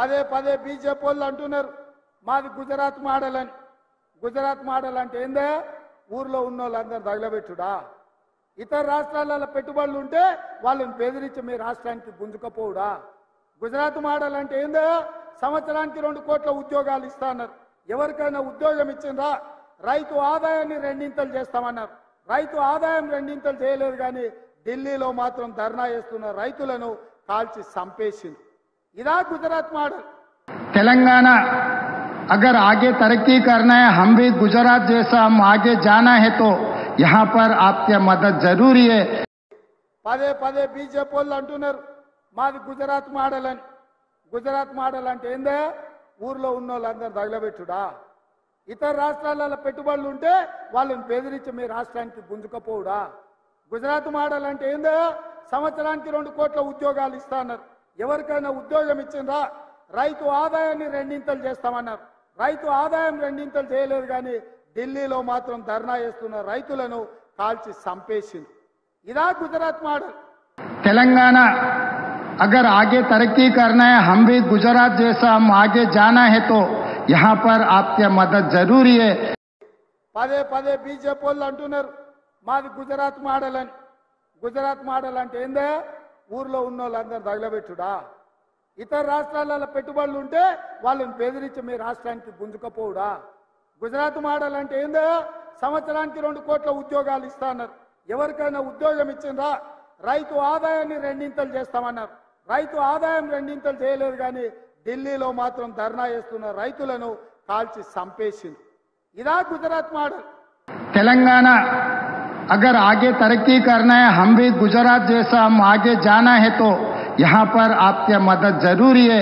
పదే పదే బీజేపీ వాళ్ళు అంటున్నారు మాది గుజరాత్ మోడల్ అని. గుజరాత్ మోడల్ అంటే ఏందే? ఊర్లో ఉన్న వాళ్ళందరూ తగలబెట్టుడా? ఇతర రాష్ట్రాలలో పెట్టుబడులు ఉంటే వాళ్ళని బెదిరించి మీ రాష్ట్రానికి గుంజుకపోవుడా? గుజరాత్ మోడల్ అంటే ఏందో? సంవత్సరానికి 2 కోట్ల ఉద్యోగాలు ఇస్తాన్నారు. ఎవరికైనా ఉద్యోగం ఇచ్చిండ్రా? రైతు ఆదాయాన్ని రెండింతలు చేస్తామన్నారు. రైతు ఆదాయం రెండింతలు చేయలేదు కానీ ఢిల్లీలో మాత్రం ధర్నా చేస్తున్న రైతులను కాల్చి చంపేసింది. ఇదా గుజరాత్ మోడల్? तेलंगाना अगर आगे तरक्की करना है, हम भी गुजरात जैसा हम आगे जाना है तो यहाँ पर आपकी मदद जरूरी है. పదే పదే బీజేపీ వాళ్ళు అంటున్నారు మాది గుజరాత్ మోడల్ అని. గుజరాత్ మోడల్ అంటే ఏందే? ఊర్లో ఉన్న వాళ్ళందరూ తగలబెట్టుడా? ఇతర రాష్ట్రాలలో పెట్టుబడులు ఉంటే వాళ్ళని బెదిరించి మీ రాష్ట్రానికి గుంజుకపోవుడా? గుజరాత్ మోడల్ అంటే ఏందో? సంవత్సరానికి 2 కోట్ల ఉద్యోగాలు ఇస్తాన్నారు. ఎవరికైనా ఉద్యోగం ఇచ్చిండ్రా? రైతు ఆదాయాన్ని రెండింతలు చేస్తామన్నారు. రైతు ఆదాయం రెండింతలు చేయలేదు కానీ ఢిల్లీలో మాత్రం ధర్నా చేస్తున్న రైతులను కాల్చి చంపేసింది. ఇదా గుజరాత్ మోడల్? तेलंगाना अगर आगे तरक्की करना है, हम भी गुजरात जैसा हम आगे जाना है तो यहाँ पर आपकी मदद जरूरी है. పదే పదే బీజేపీ వాళ్ళు అంటున్నారు మాది గుజరాత్ మోడల్ అని. గుజరాత్ మోడల్ అంటే ఏందే? ఊర్లో ఉన్న వాళ్ళందరూ తగలబెట్టుడా? ఇతర రాష్ట్రాలలో పెట్టుబడులు ఉంటే వాళ్ళని బెదిరించి మీ రాష్ట్రానికి గుంజుకపోవుడా? గుజరాత్ మోడల్ అంటే ఏందో? సంవత్సరానికి 2 కోట్ల ఉద్యోగాలు ఇస్తాన్నారు. ఎవరికైనా ఉద్యోగం ఇచ్చిండ్రా? రైతు ఆదాయాన్ని రెండింతలు చేస్తామన్నారు. రైతు ఆదాయం రెండింతలు చేయలేదు కానీ ఢిల్లీలో మాత్రం ధర్నా చేస్తున్న రైతులను కాల్చి చంపేసింది. ఇదా గుజరాత్ మోడల్? तेलंगाना अगर आगे तरक्की करना है, हम भी गुजरात जैसा हम आगे जाना है तो यहाँ पर आपकी मदद जरूरी है.